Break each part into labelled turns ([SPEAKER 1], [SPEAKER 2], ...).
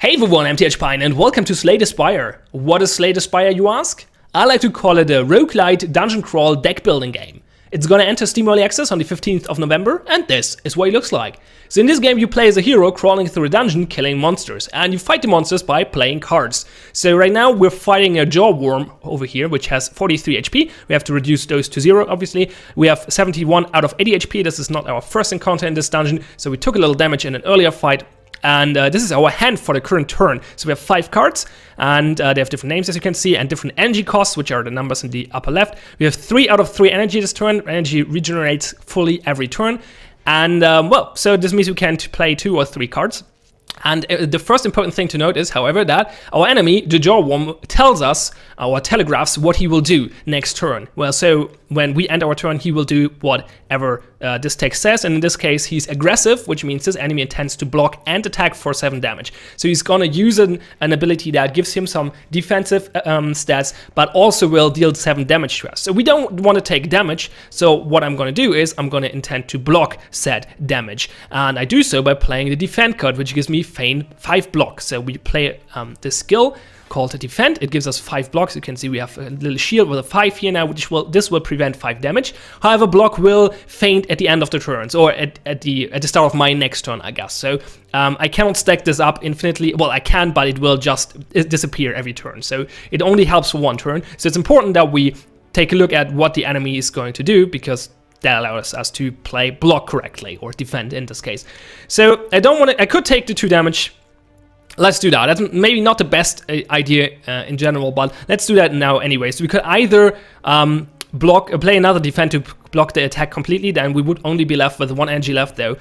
[SPEAKER 1] Hey everyone, I'm Pion and welcome to Slay the Spire. What is Slay the Spire, you ask? I like to call it a Rogue-Lite dungeon crawl deck building game. It's gonna enter Steam Early Access on the 15th of November, and this is what it looks like. So in this game you play as a hero crawling through a dungeon killing monsters, and you fight the monsters by playing cards. So right now we're fighting a jaw worm over here, which has 43 HP. We have to reduce those to 0, obviously. We have 71 out of 80 HP. This is not our first encounter in this dungeon, so we took a little damage in an earlier fight. And this is our hand for the current turn. So we have 5 cards, and they have different names, as you can see, and different energy costs, which are the numbers in the upper left. We have 3 out of 3 energy this turn. Energy regenerates fully every turn. And, well, so this means we can play 2 or 3 cards. And the first important thing to note is, however, that our enemy, the Jawworm, tells us, or telegraphs, what he will do next turn. Well, so when we end our turn, he will do whatever this text says, and in this case, he's aggressive, which means this enemy intends to block and attack for 7 damage. So he's gonna use an ability that gives him some defensive stats, but also will deal 7 damage to us. So we don't want to take damage, so what I'm gonna do is, I'm gonna intend to block said damage. And I do so by playing the defend card, which gives me feign 5 blocks. So we play this skill called defend. It gives us 5 blocks. You can see we have a little shield with a 5 here now, which will prevent 5 damage. However, block will faint at the end of the turns, or at the start of my next turn, I guess. So I cannot stack this up infinitely. Well, I can, but it will just disappear every turn. So it only helps for 1 turn. So it's important that we take a look at what the enemy is going to do, because that allows us to play block correctly, or defend in this case. So I could take the 2 damage. Let's do that. That's maybe not the best idea in general, but let's do that now anyway. So we could either play another defend to block the attack completely, then we would only be left with 1 energy left though,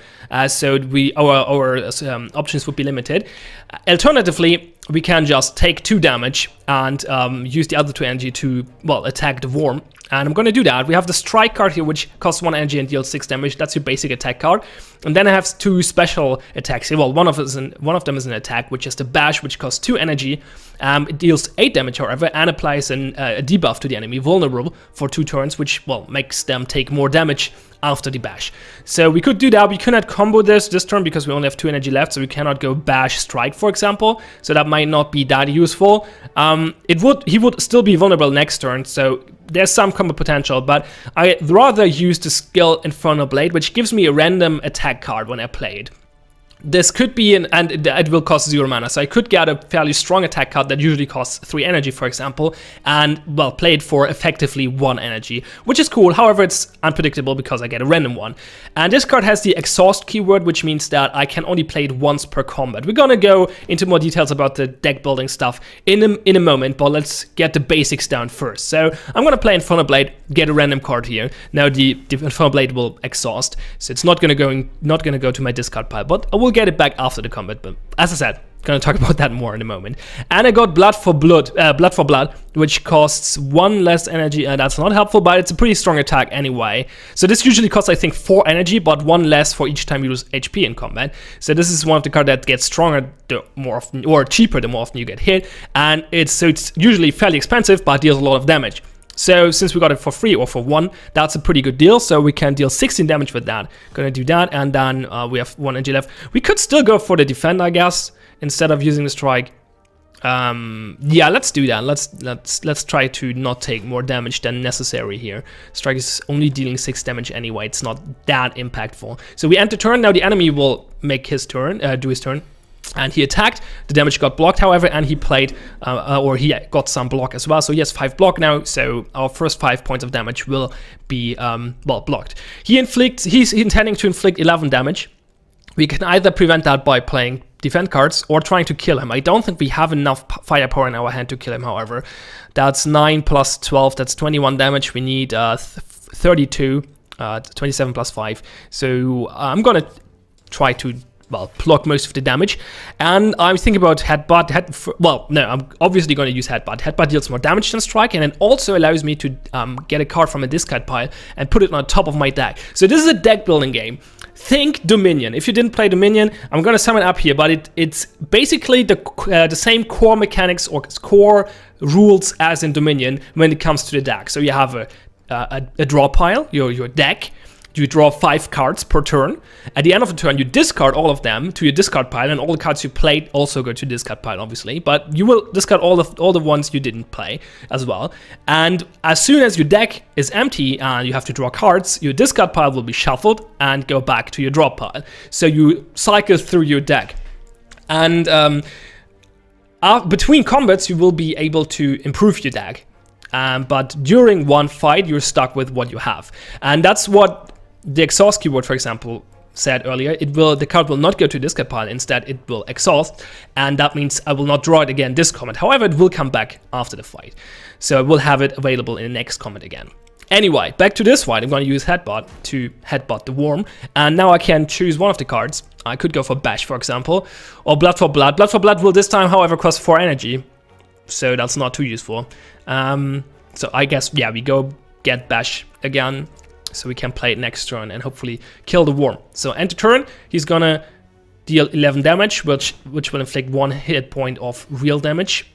[SPEAKER 1] so our options would be limited. Alternatively, we can just take 2 damage and use the other 2 energy to, well, attack the worm. And I'm going to do that. We have the strike card here, which costs 1 energy and deals 6 damage. That's your basic attack card. And then I have 2 special attacks here. Well, one of them is an attack, which is the bash, which costs 2 energy. It deals 8 damage, however, and applies a debuff to the enemy, vulnerable, for 2 turns, which, well, makes them take more damage after the bash. So we could do that. We cannot combo this turn because we only have 2 energy left, so we cannot go bash strike, for example. So that might not be that useful. He would still be vulnerable next turn, so there's some combo potential, but I'd rather use the skill Infernal Blade, which gives me a random attack card when I play it. This could be and it will cost 0 mana, so I could get a fairly strong attack card that usually costs 3 energy, for example, and, well, play it for effectively 1 energy, which is cool. However, it's unpredictable because I get a random one. And this card has the exhaust keyword, which means that I can only play it once per combat. We're gonna go into more details about the deck building stuff in a moment, but let's get the basics down first. So I'm gonna play Infernal Blade, get a random card here. Now the Infernal Blade will exhaust, so it's not gonna go to my discard pile, but I will get it back after the combat. But as I said, gonna talk about that more in a moment. And I got Blood for Blood, which costs 1 less energy, and that's not helpful, but it's a pretty strong attack anyway. So this usually costs, I think, 4 energy, but 1 less for each time you lose HP in combat. So this is one of the cards that gets stronger the more often, or cheaper the more often you get hit. And it's usually fairly expensive, but deals a lot of damage. So since we got it for free or for 1, that's a pretty good deal. So we can deal 16 damage with that. Gonna do that, and then we have 1 energy left. We could still go for the defend, I guess, instead of using the strike. Yeah, let's do that. Let's try to not take more damage than necessary here. Strike is only dealing 6 damage anyway. It's not that impactful. So we end the turn. Now the enemy will make his turn, do his turn. And he attacked, the damage got blocked, however, and he played, or he got some block as well. So he has 5 block now, so our first 5 points of damage will be, well, blocked. He's intending to inflict 11 damage. We can either prevent that by playing defend cards or trying to kill him. I don't think we have enough firepower in our hand to kill him, however. That's 9 plus 12, that's 21 damage. We need 32, 27 plus 5. So I'm gonna try to, well, block most of the damage. And I'm thinking about Headbutt. Well, no, I'm obviously going to use Headbutt. Headbutt deals more damage than Strike, and it also allows me to get a card from a discard pile and put it on top of my deck. So this is a deck building game. Think Dominion. If you didn't play Dominion, I'm going to sum it up here, but it's basically the same core mechanics or core rules as in Dominion when it comes to the deck. So you have a draw pile, your deck. You draw 5 cards per turn. At the end of the turn, you discard all of them to your discard pile, and all the cards you played also go to the discard pile, obviously. But you will discard all the ones you didn't play as well. And as soon as your deck is empty and you have to draw cards, your discard pile will be shuffled and go back to your draw pile. So you cycle through your deck. And between combats, you will be able to improve your deck. But during one fight, you're stuck with what you have. And that's what the exhaust keyword, for example, said earlier. The card will not go to discard pile, instead it will exhaust, and that means I will not draw it again this combat. However, it will come back after the fight, so I will have it available in the next combat again. Anyway, back to this fight. I'm going to use Headbutt to headbutt the worm, and now I can choose one of the cards. I could go for Bash, for example, or Blood for Blood. Blood for Blood will this time, however, cost 4 energy, so that's not too useful. So I guess, yeah, we go get Bash again, so we can play it next turn and hopefully kill the worm. So end of turn, he's gonna deal 11 damage, which will inflict 1 hit point of real damage.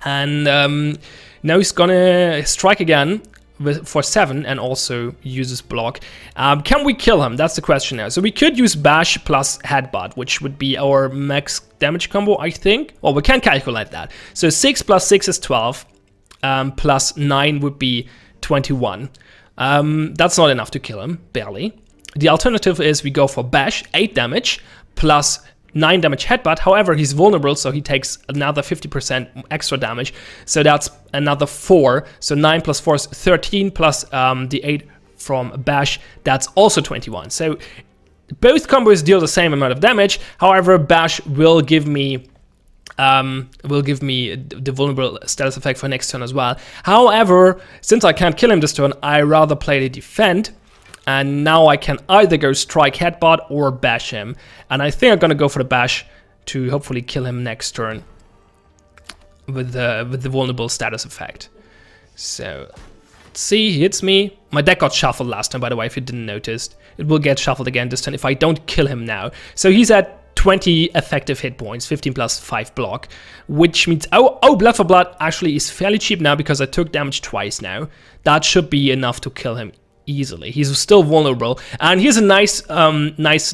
[SPEAKER 1] And now he's gonna strike again for 7 and also uses block. Can we kill him? That's the question now. So we could use Bash plus Headbutt, which would be our max damage combo, I think. Well, we can calculate that. So 6 plus 6 is 12, plus 9 would be 21. That's not enough to kill him, barely. The alternative is we go for Bash, 8 damage, plus 9 damage Headbutt. However, he's vulnerable, so he takes another 50% extra damage. So that's another 4. So 9 plus 4 is 13, plus the 8 from Bash, that's also 21. So both combos deal the same amount of damage. However, Bash will give me the vulnerable status effect for next turn as well. However, since I can't kill him this turn, I rather play the defend. And now I can either go strike Headbutt or Bash him. And I think I'm gonna go for the Bash to hopefully kill him next turn with the vulnerable status effect. So let's see, he hits me. My deck got shuffled last time, by the way, if you didn't notice. It will get shuffled again this turn if I don't kill him now. So he's at 20 effective hit points, 15 plus 5 block, which means, oh, Blood for Blood actually is fairly cheap now because I took damage twice now. That should be enough to kill him easily. He's still vulnerable, and here's a nice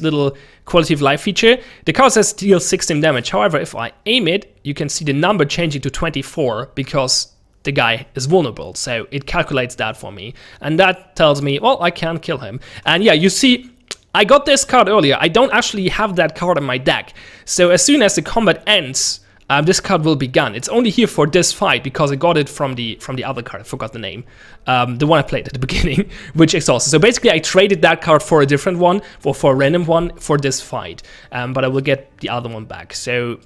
[SPEAKER 1] little quality of life feature. The card says deal 16 damage. However, if I aim it, you can see the number changing to 24 because the guy is vulnerable. So it calculates that for me, and that tells me, well, I can kill him. And yeah, you see, I got this card earlier. I don't actually have that card in my deck. So as soon as the combat ends, this card will be gone. It's only here for this fight because I got it from the other card. I forgot the name. The one I played at the beginning, which exhausted. So basically I traded that card for a different one, or for a random one for this fight. But I will get the other one back. So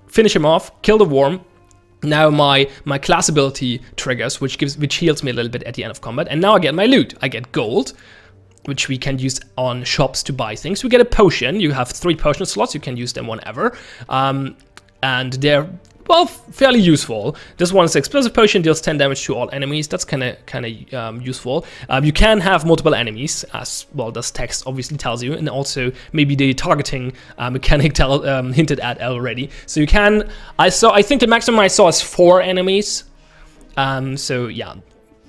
[SPEAKER 1] finish him off, kill the worm. Now my class ability triggers, which heals me a little bit at the end of combat. And now I get my loot. I get gold, which we can use on shops to buy things. We get a potion. You have 3 potion slots. You can use them whenever. And they're, well, fairly useful. This one is explosive potion, deals 10 damage to all enemies. That's kind of useful. You can have multiple enemies, as well. This text obviously tells you, and also maybe the targeting mechanic hinted at already. So you can. I think the maximum I saw is 4 enemies. So yeah,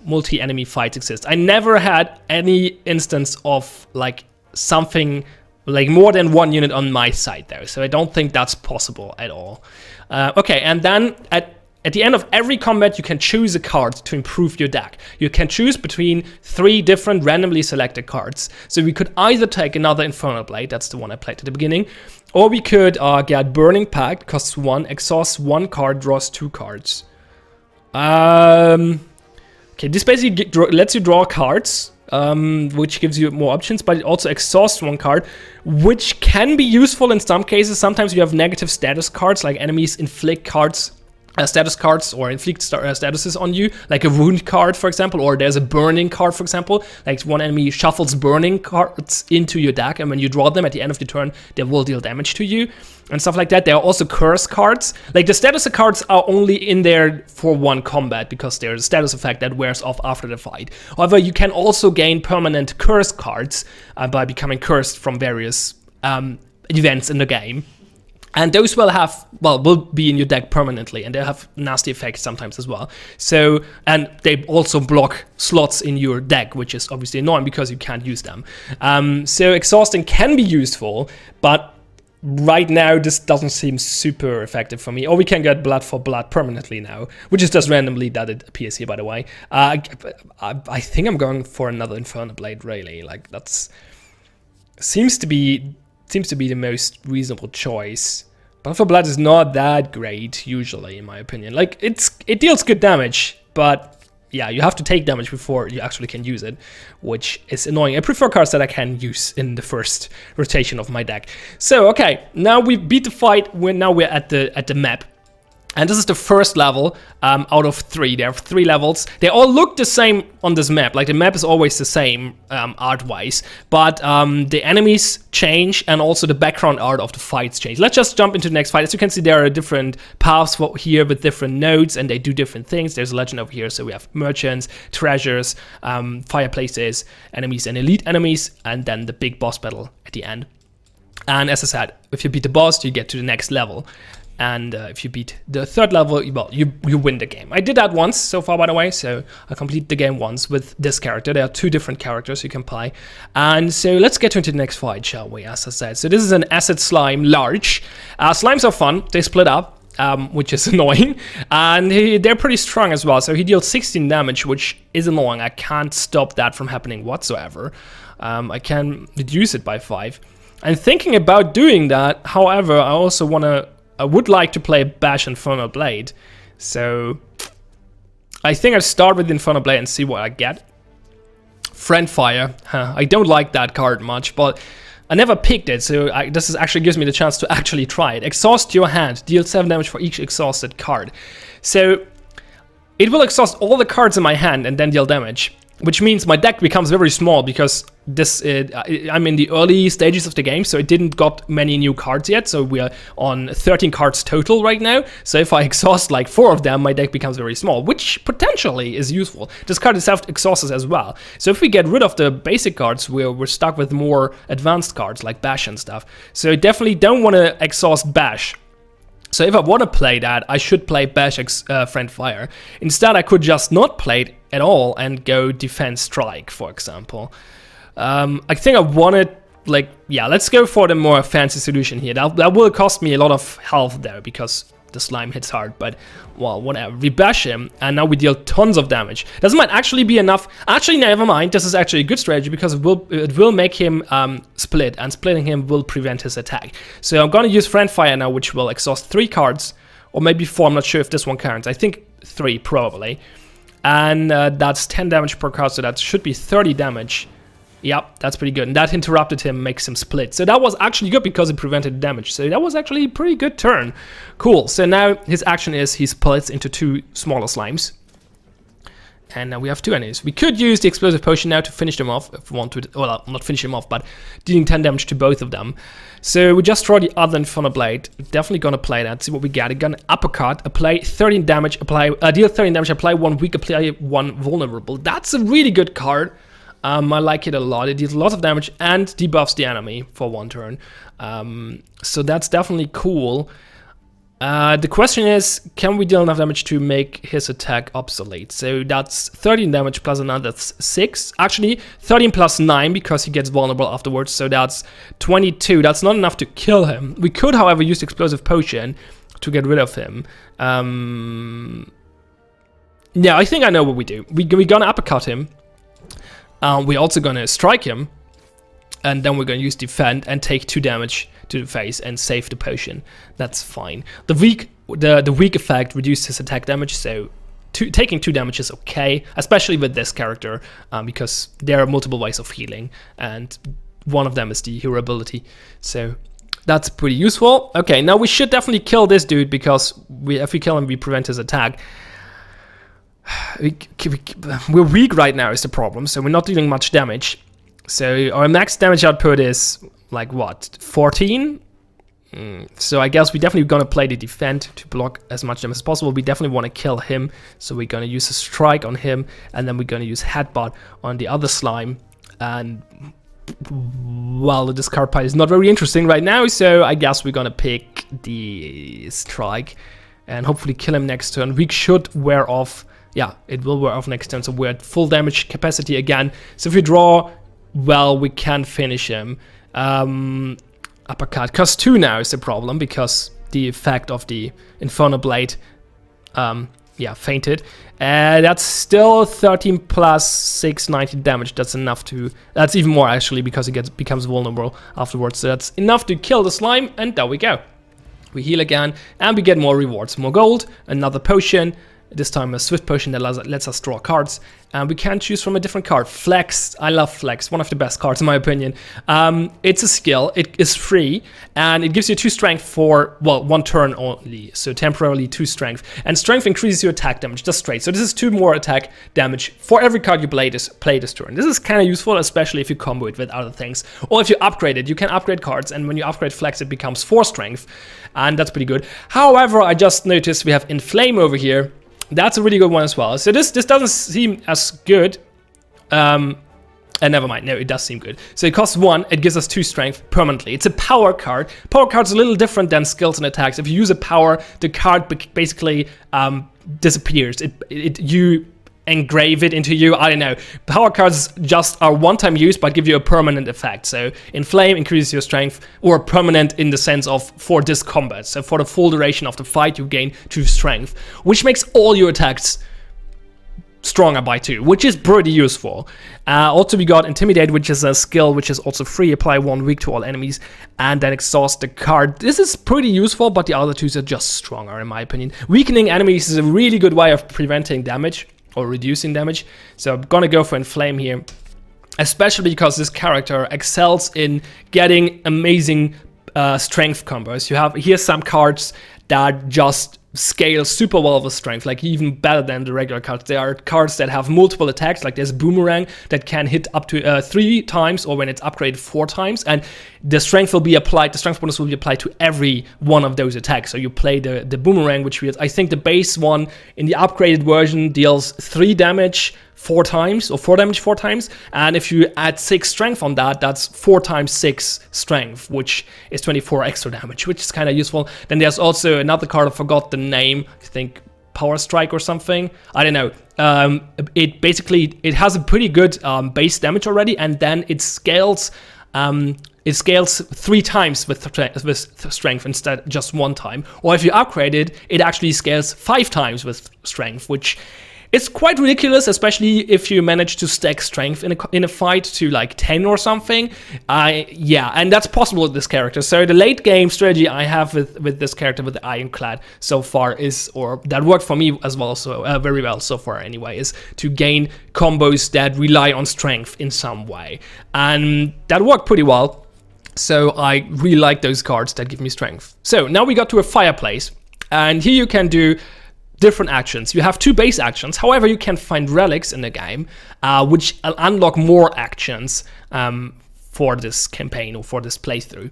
[SPEAKER 1] multi-enemy fights exist. I never had any instance of like something like more than 1 unit on my side there, so I don't think that's possible at all. Okay, and then at the end of every combat, you can choose a card to improve your deck. You can choose between 3 different randomly selected cards. So we could either take another Infernal Blade, that's the one I played at the beginning, or we could get Burning Pact, costs 1, exhausts 1 card, draws 2 cards. Okay, this basically lets you draw cards, which gives you more options, but it also exhausts 1 card, which can be useful in some cases. Sometimes you have negative status cards, like enemies inflict cards, status cards, or inflict statuses on you, like a wound card, for example, or there's a burning card, for example. Like one enemy shuffles burning cards into your deck, and when you draw them at the end of the turn, they will deal damage to you, and stuff like that. There are also curse cards. Like the status cards are only in there for 1 combat because there's a status effect that wears off after the fight. However, you can also gain permanent curse cards by becoming cursed from various events in the game. And those will be in your deck permanently, and they have nasty effects sometimes as well. So, and they also block slots in your deck, which is obviously annoying because you can't use them. So exhausting can be useful, but right now this doesn't seem super effective for me. Or we can get blood for blood permanently now, which is just randomly that it appears here, by the way. I think I'm going for another Infernal Blade, really. Like, that's seems to be the most reasonable choice. Blood for Blood is not that great, usually, in my opinion. Like, it deals good damage, but yeah, you have to take damage before you actually can use it, which is annoying. I prefer cards that I can use in the first rotation of my deck. So, okay, now we beat the fight. Now we're at the map. And this is the first level out of 3. There are 3 levels. They all look the same on this map. Like, the map is always the same art-wise. But the enemies change, and also the background art of the fights change. Let's just jump into the next fight. As you can see, there are different paths here with different nodes, and they do different things. There's a legend over here. So we have merchants, treasures, fireplaces, enemies, and elite enemies, and then the big boss battle at the end. And as I said, if you beat the boss, you get to the next level. And if you beat the 3rd level, well, you win the game. I did that once so far, by the way, so I completed the game once with this character. There are 2 different characters you can play. And so let's get into the next fight, shall we, as I said. So this is an acid slime large. Slimes are fun. They split up, which is annoying. And they're pretty strong as well. So he deals 16 damage, which is annoying. I can't stop that from happening whatsoever. I can reduce it by 5. I'm thinking about doing that. However, I would like to play Bash Infernal Blade, so I think I'll start with Infernal Blade and see what I get. Friend Fire, I don't like that card much, but I never picked it, so this actually gives me the chance to actually try it. Exhaust your hand, deal 7 damage for each exhausted card. So it will exhaust all the cards in my hand and then deal damage, which means my deck becomes very small because I'm in the early stages of the game, so it didn't got many new cards yet, so we are on 13 cards total right now. So if I exhaust like 4 of them, my deck becomes very small, which potentially is useful. This card itself exhausts as well. So if we get rid of the basic cards, we're stuck with more advanced cards like Bash and stuff. So I definitely don't want to exhaust Bash. So if I want to play that, I should play Bash Friend Fire. Instead, I could just not play it at all and go Defense Strike, for example. I think I wanted, like, yeah, let's go for the more fancy solution here. That will cost me a lot of health there because the slime hits hard, but, well, whatever. We bash him, and now we deal tons of damage. This might actually be enough. Actually, never mind. This is actually a good strategy because it will make him split, and splitting him will prevent his attack. So I'm going to use Friend Fire now, which will exhaust 3 cards, or maybe 4. I'm not sure if this one counts. I think 3, probably. And that's 10 damage per card, so that should be 30 damage. Yep, that's pretty good. And that interrupted him, makes him split. So that was actually good because it prevented the damage. So that was actually a pretty good turn. Cool. So now his action is he splits into 2 smaller slimes. And now we have 2 enemies. We could use the explosive potion now to finish them off if we want to. Well, not finish them off, but dealing 10 damage to both of them. So we just draw the other Infernal Blade. Definitely gonna play that. See what we get. Gonna uppercut, apply 13 damage, deal 13 damage, apply 1 weak, apply 1 vulnerable. That's a really good card. I like it a lot. It deals lots of damage and debuffs the enemy for 1 turn. So that's definitely cool. The question is, can we deal enough damage to make his attack obsolete? So that's 13 damage plus another, that's 6. Actually, 13 plus 9 because he gets vulnerable afterwards. So that's 22. That's not enough to kill him. We could, however, use the explosive potion to get rid of him. Yeah, I think I know what we do. We're gonna uppercut him. We're also gonna strike him, and then we're gonna use defend and take 2 damage to the face and save the potion. That's fine. The weak effect reduces his attack damage, so taking 2 damage is okay, especially with this character, because there are multiple ways of healing, and one of them is the hero ability. So that's pretty useful. Okay, now we should definitely kill this dude because if we kill him, we prevent his attack. We're weak right now is the problem, so we're not dealing much damage. So our max damage output is like what, 14? So I guess we're definitely gonna play the defend to block as much damage as possible. We definitely want to kill him, so we're gonna use a strike on him, and then we're gonna use headbutt on the other slime. And well, the discard pile is not very interesting right now, so I guess we're gonna pick the strike and hopefully kill him next turn. We should wear off. Yeah, it will wear off next turn, so we're at full damage capacity again. So if we draw well, we can finish him. Uppercut. Cost 2 now is the problem because the effect of the Infernal Blade, fainted. That's still 13 plus 6, 19 damage. That's enough to... That's even more actually because he becomes vulnerable afterwards. So that's enough to kill the slime, and there we go. We heal again, and we get more rewards. More gold, another potion. This time a swift potion that lets us draw cards, and we can choose from a different card. Flex, I love Flex, one of the best cards in my opinion. It's a skill, it is free, and it gives you 2 strength for, well, 1 turn only, so temporarily 2 strength. And strength increases your attack damage, just straight. So this is 2 more attack damage for every card you play this turn. This is kind of useful, especially if you combo it with other things. Or if you upgrade it, you can upgrade cards, and when you upgrade Flex, it becomes 4 strength, and that's pretty good. However, I just noticed we have Inflame over here. That's a really good one as well. So this doesn't seem as good. And never mind. No, it does seem good. So it costs 1. It gives us 2 strength permanently. It's a power card. Power card's a little different than skills and attacks. If you use a power, the card basically disappears. You engrave it into you. I don't know. Power cards just are one-time use but give you a permanent effect. So Inflame increases your strength, or permanent in the sense of for this combat. So for the full duration of the fight you gain 2 strength, which makes all your attacks stronger by 2, which is pretty useful. Also we got Intimidate, which is a skill which is also free. Apply 1 weak to all enemies and then exhaust the card. This is pretty useful, but the other 2s are just stronger in my opinion. Weakening enemies is a really good way of preventing damage or reducing damage, so I'm gonna go for Inflame here, especially because this character excels in getting amazing strength combos. You have here some cards that just scale super well with strength, like even better than the regular cards. There are cards that have multiple attacks, like there's Boomerang that can hit up to 3 times, or when it's upgraded 4 times, and the strength will be applied, the strength bonus will be applied to every one of those attacks. So you play the Boomerang, which I think the base one in the upgraded version deals 3 damage 4 times, or 4 damage 4 times, and if you add 6 strength on that, that's 4 times 6 strength, which is 24 extra damage, which is kind of useful. Then there's also another card, I forgot the name, I think Power Strike or something, I don't know. It has a pretty good base damage already, and then it scales 3 times with strength instead just 1 time. Or if you upgrade it, it actually scales 5 times with strength, which is quite ridiculous, especially if you manage to stack strength in a fight to like 10 or something. Yeah, and that's possible with this character. So the late game strategy I have with this character, with the Ironclad so far is, or that worked for me as well, so very well so far anyway, is to gain combos that rely on strength in some way. And that worked pretty well. So I really like those cards that give me strength. So now we got to a Fireplace, and here you can do different actions. You have 2 base actions, however you can find relics in the game, which unlock more actions for this campaign or for this playthrough.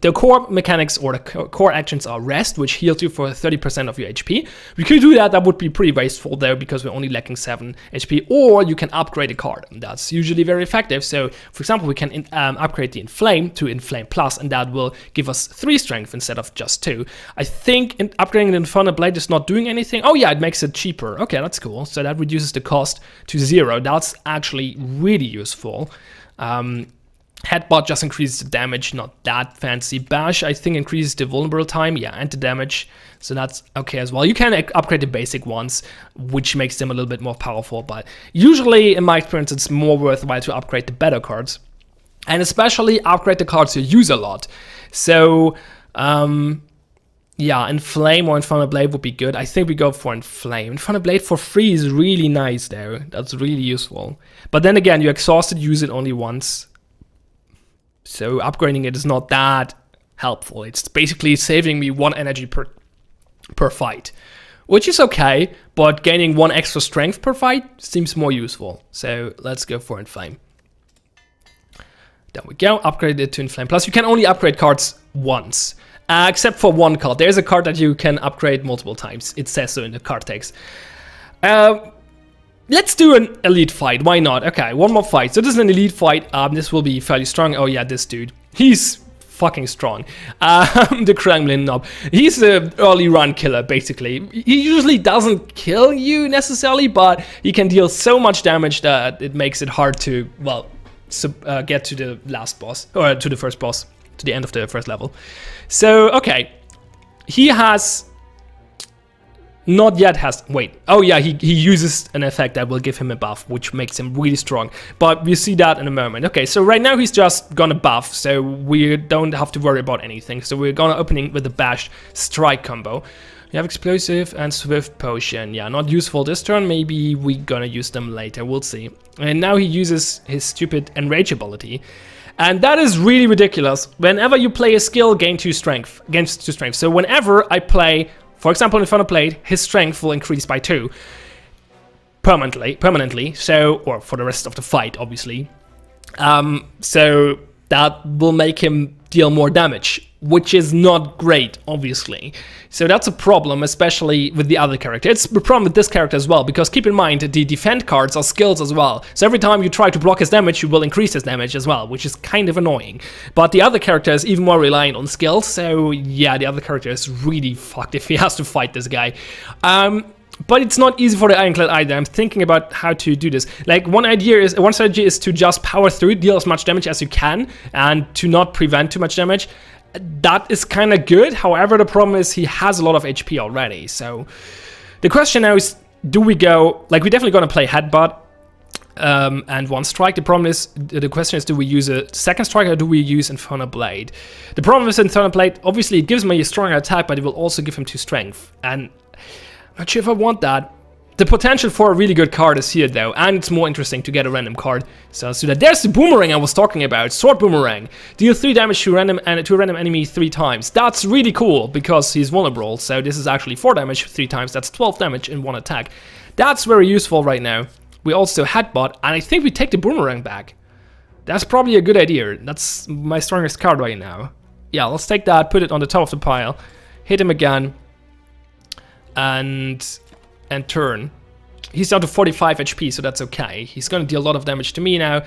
[SPEAKER 1] The core mechanics or the core actions are rest, which heals you for 30% of your HP. We could do that, that would be pretty wasteful there because we're only lacking 7 HP, or you can upgrade a card, and that's usually very effective. So for example, we can upgrade the Inflame to Inflame Plus, and that will give us 3 strength instead of just 2. I think upgrading the Infernal Blade is not doing anything. Oh yeah, it makes it cheaper. Okay, that's cool. So that reduces the cost to 0. That's actually really useful. Headbutt just increases the damage, not that fancy. Bash, I think, increases the vulnerable time, yeah, and the damage, so that's okay as well. You can upgrade the basic ones, which makes them a little bit more powerful, but usually, in my experience, it's more worthwhile to upgrade the better cards, and especially upgrade the cards you use a lot. So, yeah, Inflame or Infernal Blade would be good. I think we go for Inflame. Infernal Blade for free is really nice there. That's really useful. But then again, you exhaust it, use it only once. So upgrading it is not that helpful. It's basically saving me 1 energy per fight, which is okay, but gaining 1 extra strength per fight seems more useful. So let's go for Inflame. There we go, upgrade it to Inflame Plus. You can only upgrade cards once, except for 1 card. There's a card that you can upgrade multiple times. It says so in the card text. Let's do an elite fight, why not? Okay, 1 more fight. So this is an elite fight, this will be fairly strong. Oh yeah, this dude. He's fucking strong. The Kremlin Knob. He's an early run killer, basically. He usually doesn't kill you necessarily, but he can deal so much damage that it makes it hard to, well, get to the last boss, or to the first boss, to the end of the first level. So, okay. He has... Not yet has... Wait. Oh yeah, he uses an effect that will give him a buff, which makes him really strong. But we'll see that in a moment. Okay, so right now he's just gonna buff, so we don't have to worry about anything. So we're gonna opening with the Bash Strike combo. We have Explosive and Swift Potion. Yeah, not useful this turn. Maybe we're gonna use them later. We'll see. And now he uses his stupid Enrage ability. And that is really ridiculous. Whenever you play a skill, gain 2 strength. Gains 2 strength. So whenever I play... For example, Inferno Blade, his strength will increase by 2 permanently. So, or for the rest of the fight, obviously. So that will make him deal more damage, which is not great, obviously. So that's a problem, especially with the other character. It's a problem with this character as well, because keep in mind, the defend cards are skills as well. So every time you try to block his damage, you will increase his damage as well, which is kind of annoying. But the other character is even more reliant on skills, so yeah, the other character is really fucked if he has to fight this guy. But it's not easy for the Ironclad either. I'm thinking about how to do this. Like, one strategy is to just power through, deal as much damage as you can, and to not prevent too much damage. That is kind of good. However, the problem is he has a lot of HP already. So the question now is, do we go... Like, we're definitely going to play Headbutt and 1 strike. The question is, do we use a 2nd strike or do we use Inferno Blade? The problem with Inferno Blade, obviously, it gives me a stronger attack, but it will also give him 2 strength. And not sure if I want that. The potential for a really good card is here though, and it's more interesting to get a random card. So let's do that. There's the Boomerang I was talking about, Sword Boomerang. Deal 3 damage to a random enemy 3 times. That's really cool because he's vulnerable. So this is actually 4 damage 3 times. That's 12 damage in 1 attack. That's very useful right now. We also Headbutt, and I think we take the Boomerang back. That's probably a good idea. That's my strongest card right now. Yeah, let's take that, put it on the top of the pile, hit him again. And turn. He's down to 45 HP, so that's okay. He's gonna deal a lot of damage to me now,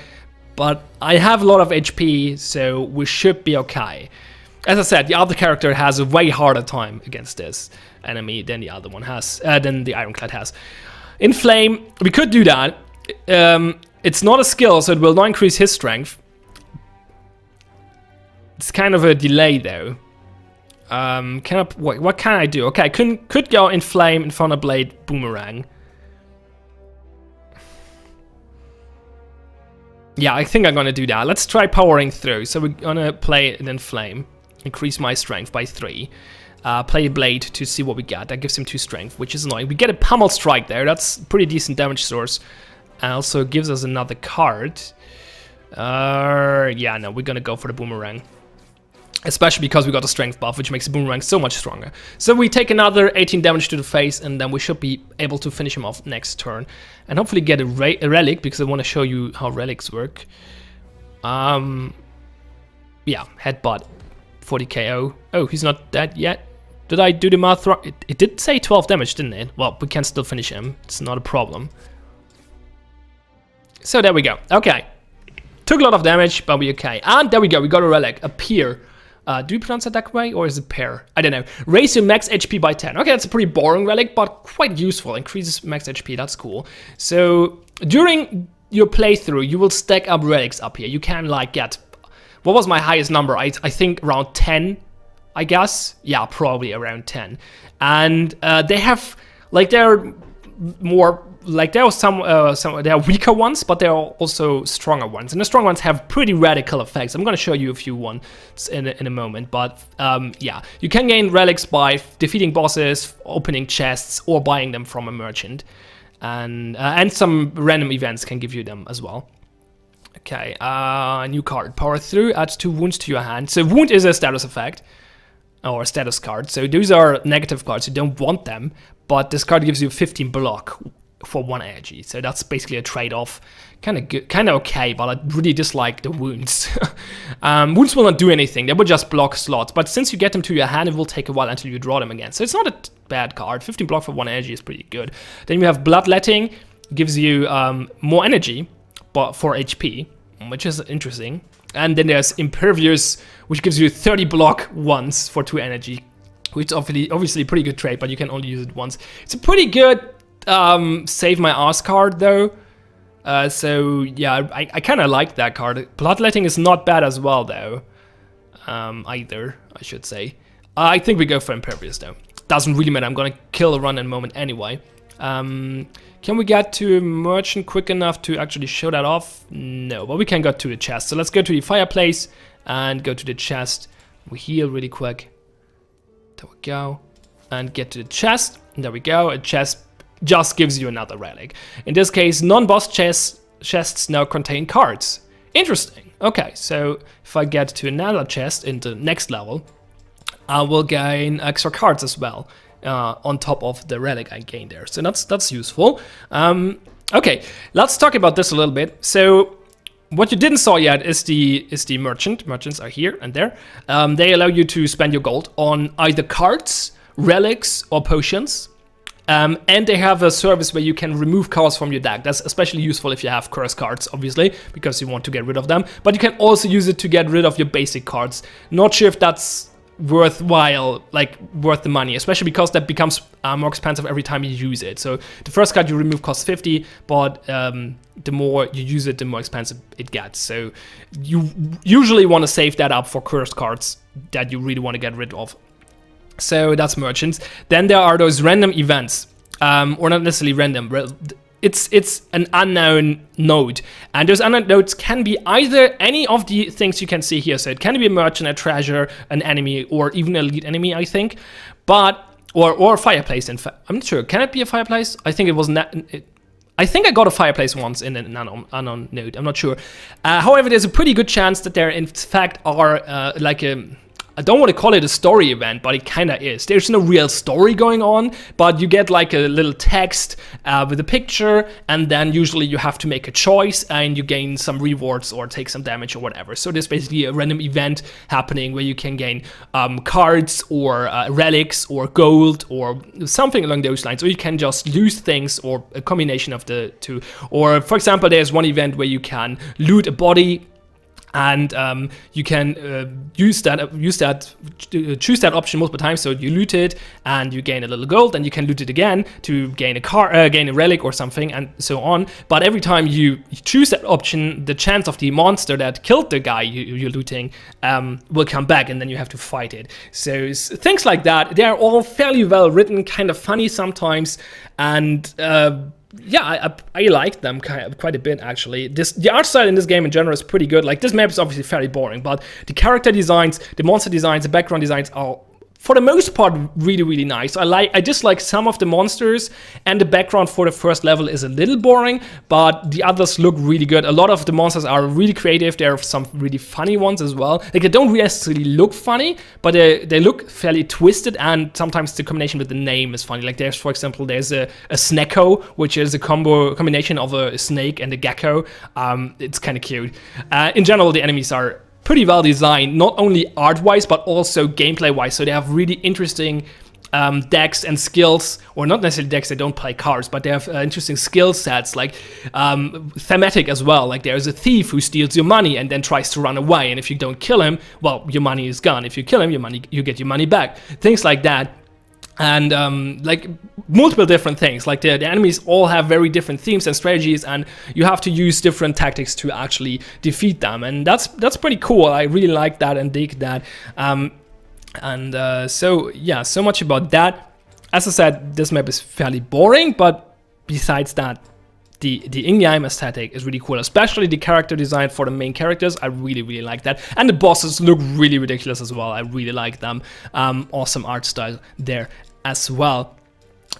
[SPEAKER 1] but I have a lot of HP, so we should be okay. As I said, the other character has a way harder time against this enemy than the other one has, than the Ironclad has. In Flame, we could do that. It's not a skill, so it will not increase his strength. It's kind of a delay though. What can I do? Okay, I could go Inflame, Inferno Blade, Boomerang. Yeah, I think I'm gonna do that. Let's try powering through. So we're gonna play an Inflame, increase my strength by 3. Play a Blade to see what we get. That gives him 2 strength, which is annoying. We get a Pummel Strike there. That's a pretty decent damage source. And also gives us another card. Yeah, no, we're gonna go for the Boomerang. Especially because we got a strength buff, which makes the Boomerang so much stronger. So we take another 18 damage to the face, and then we should be able to finish him off next turn. And hopefully get a relic, because I want to show you how relics work. Yeah, Headbutt, 40 KO. Oh, he's not dead yet. Did I do the math right? It did say 12 damage, didn't it? Well, we can still finish him. It's not a problem. So there we go. Okay. Took a lot of damage, but we okay. And there we go. We got a relic, a Pier. Do you pronounce it that way, or is it pair? I don't know. Raise your max HP by 10. Okay, that's a pretty boring relic, but quite useful. Increases max HP, that's cool. So, during your playthrough, you will stack up relics up here. You can, like, get... What was my highest number? I think around 10, I guess? Yeah, probably around 10. And they have... Like, they're more... Like, there are there are weaker ones, but there are also stronger ones. And the strong ones have pretty radical effects. I'm going to show you a few ones in a moment. But, yeah. You can gain relics by defeating bosses, opening chests, or buying them from a merchant. And some random events can give you them as well. Okay, new card. Power through, adds 2 wounds to your hand. So wound is a status effect. Or a status card. So those are negative cards. You don't want them. But this card gives you 15 block for 1 energy, so that's basically a trade-off. Kind of good, kind of okay, but I really dislike the wounds. Wounds will not do anything; they will just block slots. But since you get them to your hand, it will take a while until you draw them again. So it's not a bad card. 15 block for 1 energy is pretty good. Then you have Bloodletting, gives you more energy, but for HP, which is interesting. And then there's Impervious, which gives you 30 block once for 2 energy, which is obviously a pretty good trait, but you can only use it once. It's a pretty good save my ass card though. So yeah, I kind of like that card. Bloodletting is not bad as well though, either, I should say. I think we go for Impervious though. Doesn't really matter, I'm gonna kill a run in a moment anyway. Can we get to a merchant quick enough to actually show that off? No, but we can go to the chest. So let's go to the fireplace and go to the chest. We heal really quick. There we go. And get to the chest. And there we go. A chest just gives you another relic. In this case, non-boss chests now contain cards. Interesting. Okay, so if I get to another chest in the next level, I will gain extra cards as well. On top of the relic I gained there. So that's useful. Okay, let's talk about this a little bit. So what you didn't saw yet is the merchant. Merchants are here and there. They allow you to spend your gold on either cards, relics, or potions. And they have a service where you can remove cards from your deck. That's especially useful if you have curse cards, obviously, because you want to get rid of them. But you can also use it to get rid of your basic cards. Not sure if that's worthwhile, like worth the money, especially because that becomes more expensive every time you use it. So the first card you remove costs 50, but the more you use it, the more expensive it gets. So you usually want to save that up for cursed cards that you really want to get rid of. So that's merchants. Then there are those random events, or not necessarily random. It's an unknown node, and those unknown nodes can be either any of the things you can see here. So it can be a merchant, a treasure, an enemy, or even a lead enemy, I think. But or a fireplace. In fact, I'm not sure. Can it be a fireplace? I think it was not. I think I got a fireplace once in an unknown node. I'm not sure. However, there's a pretty good chance that there in fact are like a. I don't want to call it a story event, but it kind of is. There's no real story going on, but you get like a little text with a picture, and then usually you have to make a choice and you gain some rewards or take some damage or whatever. So there's basically a random event happening where you can gain cards or relics or gold or something along those lines, or you can just lose things or a combination of the two. Or for example, there's one event where you can loot a body, and you can choose that option multiple times. So you loot it and you gain a little gold, and you can loot it again to gain gain a relic or something, and so on. But every time you choose that option, the chance of the monster that killed the guy you're looting will come back, and then you have to fight it. So things like that, they're all fairly well written, kind of funny sometimes, and yeah, I like them quite a bit, actually. The art style in this game in general is pretty good. Like, this map is obviously fairly boring, but the character designs, the monster designs, the background designs are, for the most part, really, really nice. I dislike some of the monsters, and the background for the first level is a little boring, but the others look really good. A lot of the monsters are really creative. There are some really funny ones as well. Like, they don't necessarily look funny, but they look fairly twisted, and sometimes the combination with the name is funny. Like, there's, for example, there's a Snecko, which is a combination of a snake and a gecko. It's kind of cute. In general, the enemies are pretty well designed, not only art-wise, but also gameplay-wise. So they have really interesting decks and skills, or not necessarily decks, they don't play cards, but they have interesting skill sets, like thematic as well. Like, there's a thief who steals your money and then tries to run away, and if you don't kill him, well, your money is gone. If you kill him, you get your money back. Things like that. And like multiple different things, like the enemies all have very different themes and strategies, and you have to use different tactics to actually defeat them, and that's pretty cool. I really like that and dig that. So yeah, so much about that. As I said, this map is fairly boring, but besides that, the in-game aesthetic is really cool, especially the character design for the main characters. I really, really like that. And the bosses look really ridiculous as well. I really like them. Awesome art style there as well.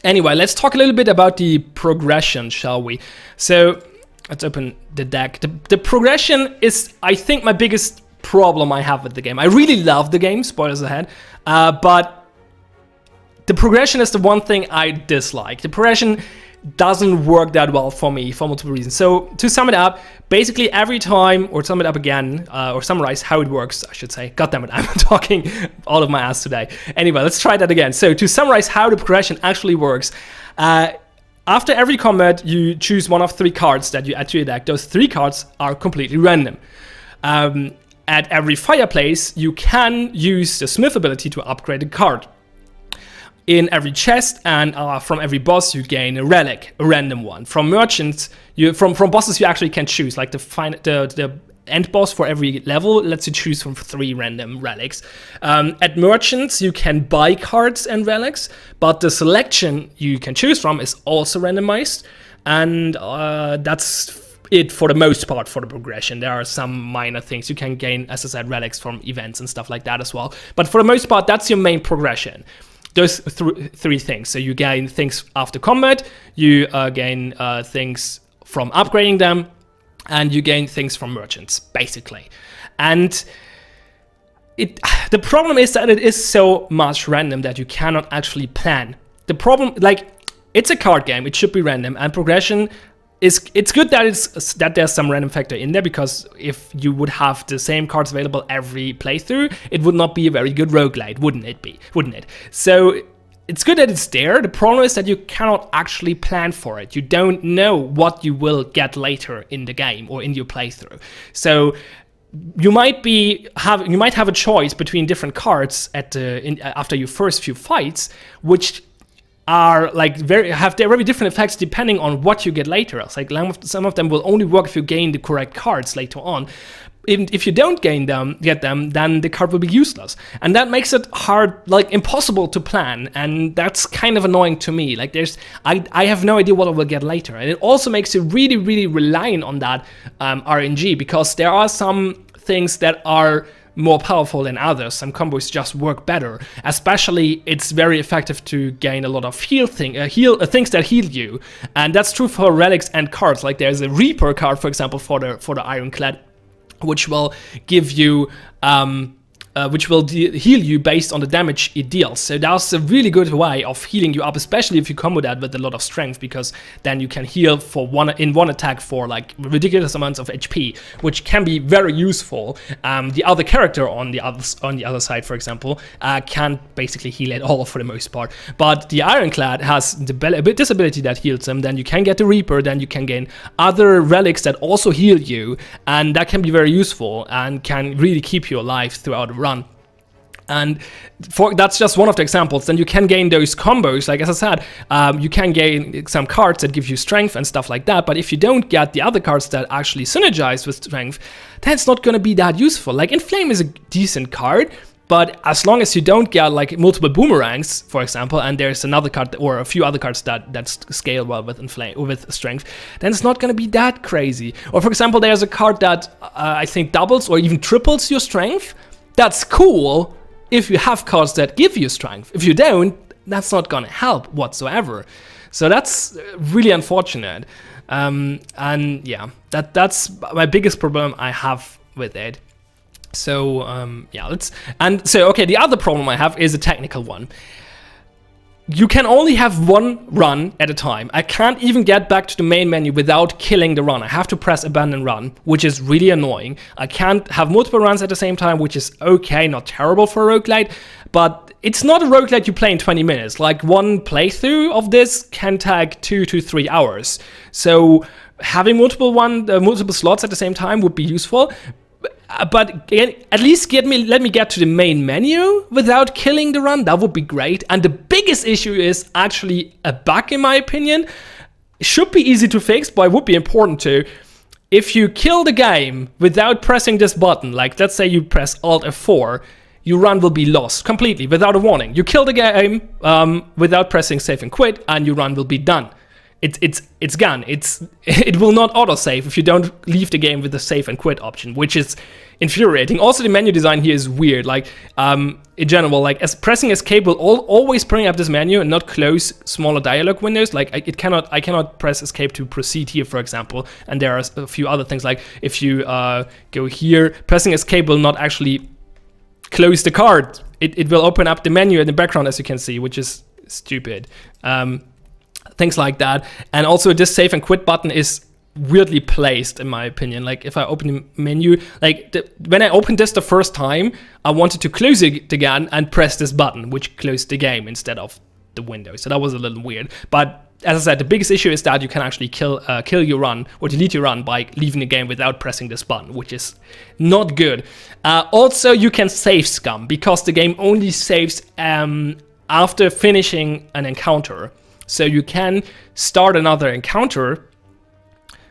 [SPEAKER 1] Anyway, let's talk a little bit about the progression, shall we? So let's open the deck. The progression is, I think, my biggest problem I have with the game. I really love the game, spoilers ahead, but the progression is the one thing I dislike. The progression doesn't work that well for me for multiple reasons. So to sum it up, basically every time, or sum it up again, or summarize how it works, I should say. God damn it, I'm talking out of my ass today. Anyway, let's try that again. So to summarize how the progression actually works, after every combat, you choose one of 3 cards that you add to your deck. Those 3 cards are completely random. at every fireplace, you can use the smith ability to upgrade a card. In every chest and from every boss, you gain a relic, a random one. From merchants, from bosses, you actually can choose. Like the end boss for every level lets you choose from 3 random relics. At merchants, you can buy cards and relics, but the selection you can choose from is also randomized, and that's it for the most part for the progression. There are some minor things you can gain, as I said, relics from events and stuff like that as well. But for the most part, that's your main progression. Those 3 things. So you gain things after combat, you gain things from upgrading them, and you gain things from merchants, basically. And the problem is that it is so much random that you cannot actually plan. The problem, like, it's a card game, it should be random, and progression it's good that there's some random factor in there, because if you would have the same cards available every playthrough, it would not be a very good roguelite, wouldn't it? So it's good that it's there. The problem is that you cannot actually plan for it. You don't know what you will get later in the game or in your playthrough. So you might have a choice between different cards after your first few fights, which are like have their very different effects depending on what you get later. It's like some of them will only work if you gain the correct cards later on. If you don't get them, then the card will be useless, and that makes it hard, like impossible to plan, and that's kind of annoying to me. Like I have no idea what I will get later, and it also makes you really, really reliant on that RNG, because there are some things that are more powerful than others. Some combos just work better. Especially, it's very effective to gain a lot of things that heal you, and that's true for relics and cards. Like there's a Reaper card, for example, for the Ironclad, which will give you heal you based on the damage it deals. So that's a really good way of healing you up, especially if you combo that with a lot of strength, because then you can heal in one attack for like ridiculous amounts of HP, which can be very useful. The other character on the other side, for example, can't basically heal at all for the most part. But the Ironclad has this ability that heals them. Then you can get the Reaper. Then you can gain other relics that also heal you, and that can be very useful and can really keep you alive throughout the run. And that's just one of the examples. Then you can gain those combos, like as I said, you can gain some cards that give you strength and stuff like that, but if you don't get the other cards that actually synergize with strength, then it's not going to be that useful. Like Inflame is a decent card, but as long as you don't get like multiple boomerangs, for example, and there's another card or a few other cards that scale well with Inflame or with strength, then it's not going to be that crazy. Or for example, there's a card that I think doubles or even triples your strength. That's cool if you have cards that give you strength. If you don't, that's not gonna help whatsoever. So that's really unfortunate. And yeah, that's my biggest problem I have with it. So okay, the other problem I have is a technical one. You can only have one run at a time. I can't even get back to the main menu without killing the run. I have to press abandon run, which is really annoying. I can't have multiple runs at the same time, which is okay, not terrible for a roguelite, but it's not a roguelite you play in 20 minutes. Like one playthrough of this can take 2 to 3 hours. So having multiple slots at the same time would be useful. But at least let me get to the main menu without killing the run. That would be great. And the biggest issue is actually a bug, in my opinion. It should be easy to fix, but it would be important to. If you kill the game without pressing this button, like let's say you press Alt F4, your run will be lost completely without a warning. You kill the game without pressing save and quit, and your run will be done. It's gone. It will not autosave if you don't leave the game with the save and quit option, which is infuriating. Also, the menu design here is weird. Like in general, like as pressing escape will always bring up this menu and not close smaller dialogue windows. Like I cannot press escape to proceed here, for example. And there are a few other things, like if you go here, pressing escape will not actually close the card. It will open up the menu in the background, as you can see, which is stupid. Things like that. And also this save and quit button is weirdly placed, in my opinion. Like if I open the menu, like when I opened this the first time, I wanted to close it again and press this button, which closed the game instead of the window. So that was a little weird, but as I said, the biggest issue is that you can actually kill your run or delete your run by leaving the game without pressing this button, which is not good. Also, you can save scum because the game only saves after finishing an encounter. So you can start another encounter,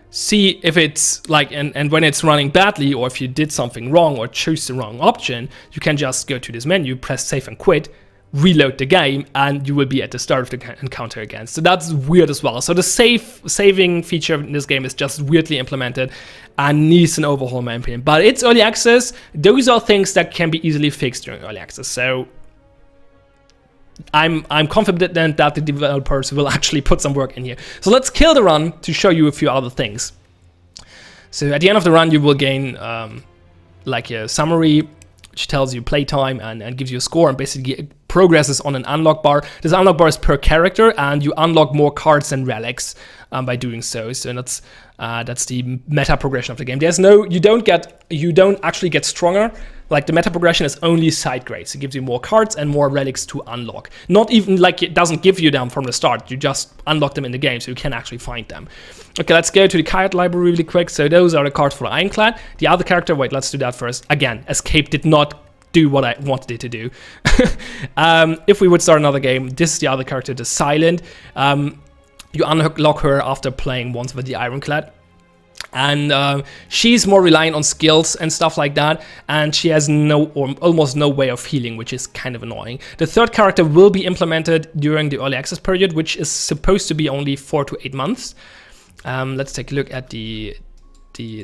[SPEAKER 1] see if it's like, and when it's running badly, or if you did something wrong or choose the wrong option, you can just go to this menu, press save and quit, reload the game, and you will be at the start of the encounter again. So that's weird as well. So the saving feature in this game is just weirdly implemented and needs an overhaul in my opinion. But it's early access. Those are things that can be easily fixed during early access. So I'm confident then that the developers will actually put some work in here. So let's kill the run to show you a few other things. So at the end of the run, you will gain like a summary, which tells you playtime and gives you a score and basically progresses on an unlock bar. This unlock bar is per character, and you unlock more cards and relics by doing so. So that's the meta progression of the game. There's no, you don't actually get stronger. Like the meta progression is only side grades. It gives you more cards and more relics to unlock. Not even like it doesn't give you them from the start. You just unlock them in the game, so you can actually find them. Okay, let's go to the card library really quick. So those are the cards for the Ironclad. The other character, wait, let's do that first. Again, Escape did not do what I wanted it to do. If we would start another game, this is the other character, the Silent. You unlock her after playing once with the Ironclad. And she's more reliant on skills and stuff like that, and she has no or almost no way of healing, which is kind of annoying. The third character will be implemented during the early access period, which is supposed to be only 4 to 8 months. Let's take a look at the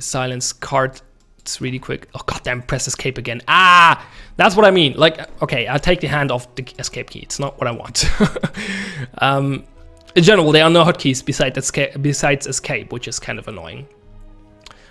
[SPEAKER 1] silence card. It's really quick. Oh goddamn! Press escape again. Ah, that's what I mean. Like, okay, I'll take the hand off the escape key. It's not what I want. In general, there are no hotkeys besides escape, which is kind of annoying.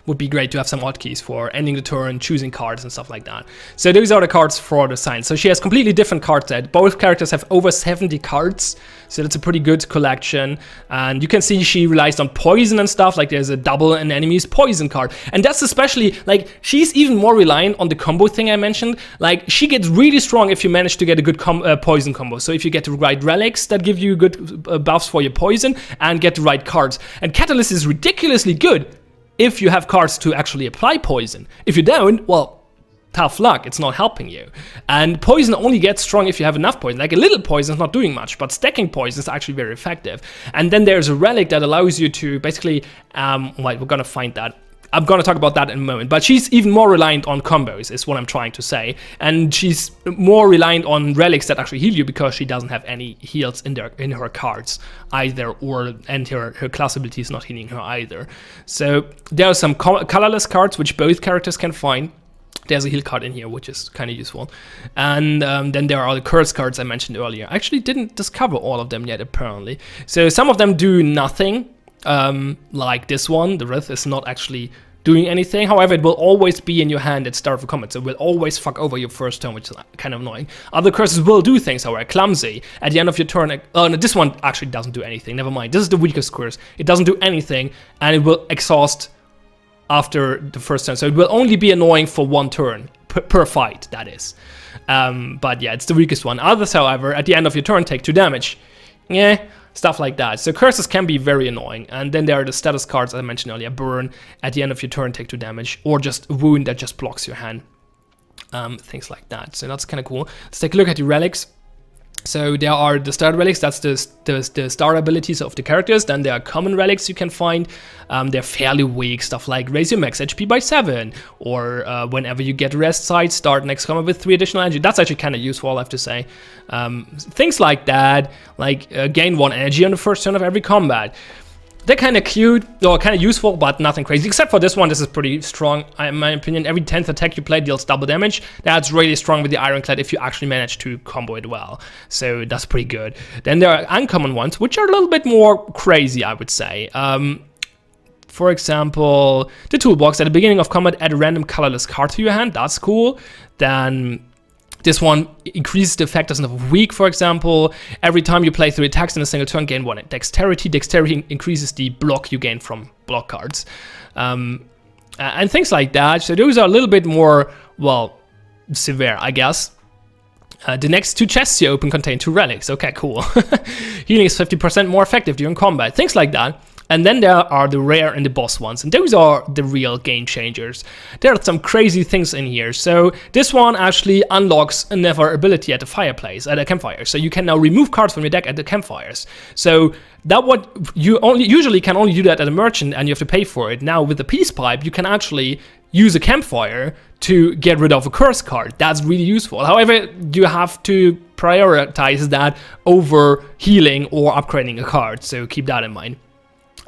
[SPEAKER 1] Would be great to have some hotkeys for ending the turn, choosing cards and stuff like that. So those are the cards for the Silence. So she has completely different card set. Both characters have over 70 cards, so that's a pretty good collection. And you can see she relies on poison and stuff, like there's a double an enemy's poison card. And that's especially, like, she's even more reliant on the combo thing I mentioned. Like, she gets really strong if you manage to get a good poison combo. So if you get the right relics that give you good buffs for your poison and get the right cards. And Catalyst is ridiculously good if you have cards to actually apply poison. If you don't, well, tough luck, it's not helping you. And poison only gets strong if you have enough poison. Like a little poison is not doing much, but stacking poison is actually very effective. And then there's a relic that allows you to basically, wait, we're gonna find that. I'm gonna talk about that in a moment, but she's even more reliant on combos, is what I'm trying to say. And she's more reliant on relics that actually heal you because she doesn't have any heals in her cards either, and her class ability is not healing her either. So there are some colorless cards which both characters can find. There's a heal card in here, which is kind of useful. And then there are the curse cards I mentioned earlier. I actually didn't discover all of them yet, apparently. So some of them do nothing. Like this one, the Wrath is not actually doing anything. However, it will always be in your hand at start of a combat, so it will always fuck over your first turn, which is kind of annoying. Other curses will do things, however. Clumsy, at the end of your turn, oh no, this one actually doesn't do anything, never mind. This is the weakest curse. It doesn't do anything, and it will exhaust after the first turn, so it will only be annoying for one turn, per fight, that is. But yeah, it's the weakest one. Others, however, at the end of your turn, take 2 damage. Yeah, stuff like that. So curses can be very annoying. And then there are the status cards I mentioned earlier. Burn, at the end of your turn, take 2 damage. Or just a wound that just blocks your hand. Things like that. So that's kind of cool. Let's take a look at the relics. So there are the star relics, that's the star abilities of the characters. Then there are common relics you can find. They're fairly weak, stuff like raise your max HP by 7, or whenever you get rest sight, start next combat with 3 additional energy. That's actually kind of useful, I have to say. Things like that, like gain 1 energy on the first turn of every combat. They're kind of cute, or kind of useful, but nothing crazy. Except for this one, this is pretty strong. In my opinion, every 10th attack you play deals double damage. That's really strong with the Ironclad if you actually manage to combo it well. So that's pretty good. Then there are uncommon ones, which are a little bit more crazy, I would say. For example, the toolbox. At the beginning of combat, add a random colorless card to your hand. That's cool. Then this one increases the effectiveness of weak, for example. Every time you play 3 attacks in a single turn, gain 1 dexterity. Dexterity increases the block you gain from block cards. And things like that. So those are a little bit more, well, severe, I guess. The next 2 chests you open contain 2 relics. Okay, cool. Healing is 50% more effective during combat. Things like that. And then there are the rare and the boss ones, and those are the real game changers. There are some crazy things in here. So this one actually unlocks another ability at the fireplace, at a campfire. So you can now remove cards from your deck at the campfires. So that what you usually can only do that at a merchant, and you have to pay for it. Now with the peace pipe, you can actually use a campfire to get rid of a curse card. That's really useful. However, you have to prioritize that over healing or upgrading a card. So keep that in mind.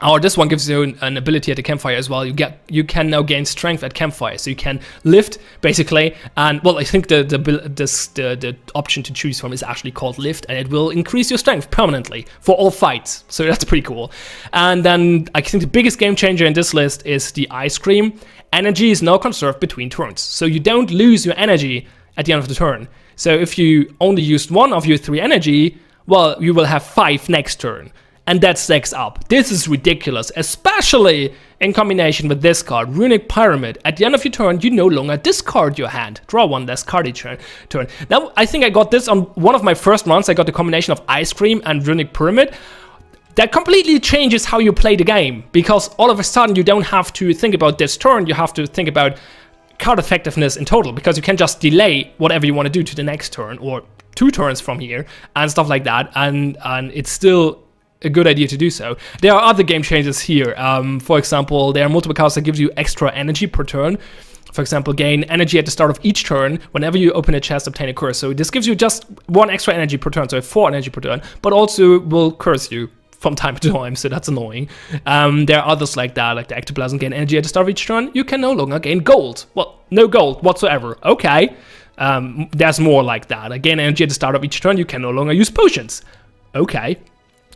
[SPEAKER 1] Or this one gives you an ability at the campfire as well. You can now gain strength at campfire, so you can lift basically. And well, I think the option to choose from is actually called lift, and it will increase your strength permanently for all fights. So that's pretty cool. And then I think the biggest game changer in this list is the ice cream. Energy is now conserved between turns, so you don't lose your energy at the end of the turn. So if you only used 1 of your 3 energy, well, you will have 5 next turn. And that stacks up. This is ridiculous, especially in combination with this card, Runic Pyramid. At the end of your turn, you no longer discard your hand. Draw 1 less card each turn. Now, I think I got this on one of my first runs. I got the combination of Ice Cream and Runic Pyramid. That completely changes how you play the game, because all of a sudden you don't have to think about this turn, you have to think about card effectiveness in total, because you can just delay whatever you want to do to the next turn, or 2 turns from here, and stuff like that, and it's still a good idea to do so. There are other game changes here. For example, there are multiple cards that gives you extra energy per turn. For example, gain energy at the start of each turn. Whenever you open a chest, obtain a curse. So this gives you just 1 extra energy per turn, so 4 energy per turn, but also will curse you from time to time, so that's annoying. There are others like that, like the Ectoplasm, gain energy at the start of each turn. You can no longer gain gold. Well, no gold whatsoever. Okay. There's more like that. Gain energy at the start of each turn. You can no longer use potions. Okay.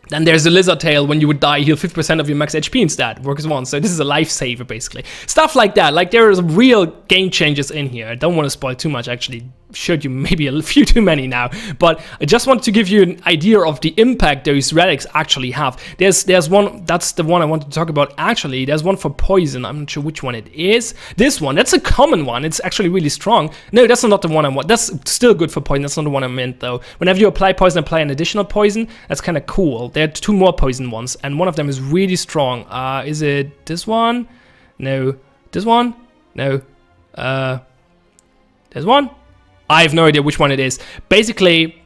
[SPEAKER 1] Then there's the Lizard Tail. When you would die, heal 50% of your max HP instead. Works once. So this is a lifesaver, basically. Stuff like that. Like, there is real game changes in here. I don't want to spoil too much, actually. Showed you maybe a few too many now, but I just want to give you an idea of the impact those relics actually have. There's one, that's the one I wanted to talk about. Actually, there's one for poison. I'm not sure which one it is. This one, that's a common one. It's actually really strong. No, that's not the one I want. That's still good for poison. That's not the one I meant, though. Whenever you apply poison, apply an additional poison. That's kind of cool. There are 2 more poison ones, and one of them is really strong. Is it this one? No. This one? No. There's one? I have no idea which one it is. Basically,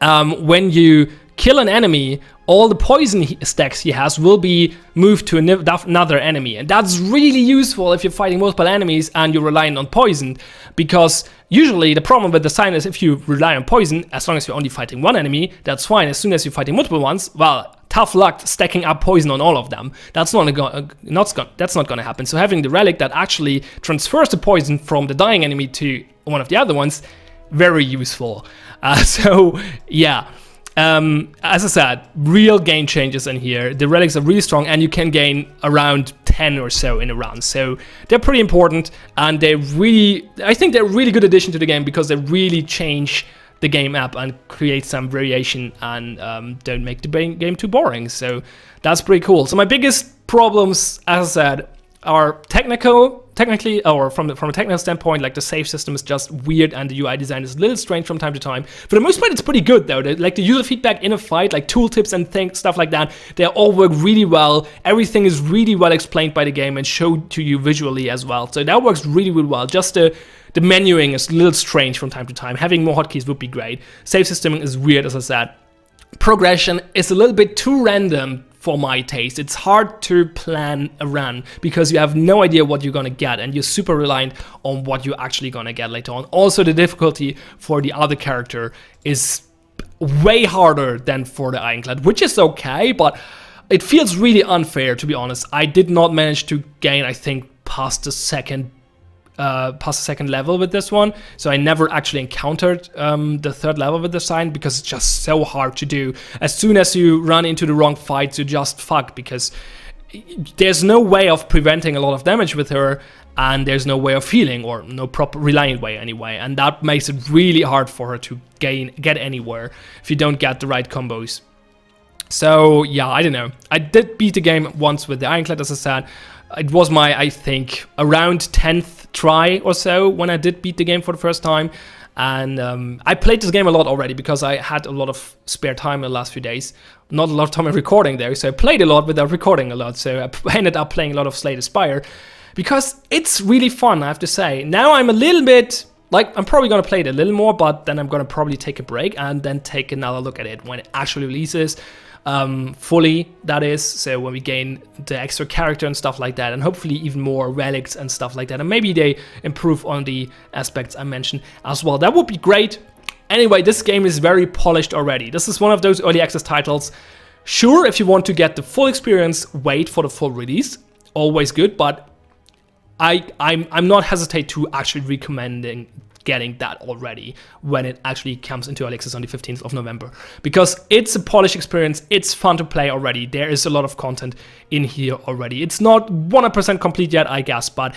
[SPEAKER 1] when you kill an enemy, all the poison stacks he has will be moved to another enemy. And that's really useful if you're fighting multiple enemies and you're relying on poison. Because usually the problem with the sign is if you rely on poison, as long as you're only fighting 1 enemy, that's fine. As soon as you're fighting multiple ones, well, tough luck stacking up poison on all of them. That's not gonna happen. So having the relic that actually transfers the poison from the dying enemy to one of the other ones, very useful. So yeah, as I said, real game changes in here. The relics are really strong, and you can gain around 10 or so in a round. So they're pretty important, and I think they're a really good addition to the game, because they really change the game up and create some variation, and don't make the game too boring. So that's pretty cool. So my biggest problems, as I said, are technically, or from a technical standpoint, like the save system is just weird, and the UI design is a little strange from time to time. For the most part, it's pretty good though. Like the user feedback in a fight, like tooltips and stuff like that, they all work really well. Everything is really well explained by the game and showed to you visually as well. So that works really, really well. Just the menuing is a little strange from time to time. Having more hotkeys would be great. Save system is weird, as I said. Progression is a little bit too random for my taste. It's hard to plan a run, because you have no idea what you're gonna get, and you're super reliant on what you're actually gonna get later on. Also, the difficulty for the other character is way harder than for the Ironclad, which is okay, but it feels really unfair, to be honest. I did not manage to gain, I think, past the second level with this one, so I never actually encountered the 3rd level with the sign, because it's just so hard to do. As soon as you run into the wrong fights, you just fuck, because there's no way of preventing a lot of damage with her, and there's no way of healing, or no proper reliant way anyway, and that makes it really hard for her to get anywhere if you don't get the right combos. So yeah, I don't know. I did beat the game once with the Ironclad, as I said. It was my, I think, around 10th try or so when I did beat the game for the first time. And I played this game a lot already because I had a lot of spare time in the last few days. Not a lot of time in recording there, so I played a lot without recording a lot. So I ended up playing a lot of Slay the Spire because it's really fun, I have to say. Now I'm a little bit, like, I'm probably going to play it a little more, but then I'm going to probably take a break and then take another look at it when it actually releases. Fully, that is, so when we gain the extra character and stuff like that, and hopefully even more relics and stuff like that, and maybe they improve on the aspects I mentioned as well. That would be great. Anyway, this game is very polished already. This is one of those early access titles. Sure, if you want to get the full experience, wait for the full release. Always good, but I'm not hesitate to actually recommending getting that already when it actually comes into early access on the 15th of November. Because it's a polished experience, it's fun to play already, there is a lot of content in here already. It's not 100% complete yet, I guess, but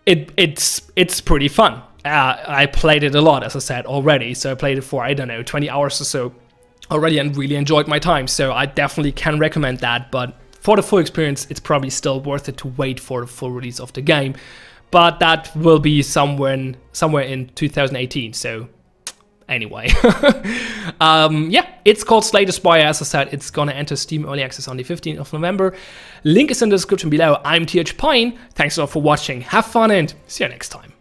[SPEAKER 1] it's pretty fun. I played it a lot, as I said already, so I played it for, I don't know, 20 hours or so already and really enjoyed my time, so I definitely can recommend that, but for the full experience, it's probably still worth it to wait for the full release of the game. But that will be somewhere in 2018, so anyway. Yeah, it's called Slay the Spire. As I said, it's gonna enter Steam Early Access on the 15th of November. Link is in the description below. I'm TH Pion. Thanks a lot for watching. Have fun and see you next time.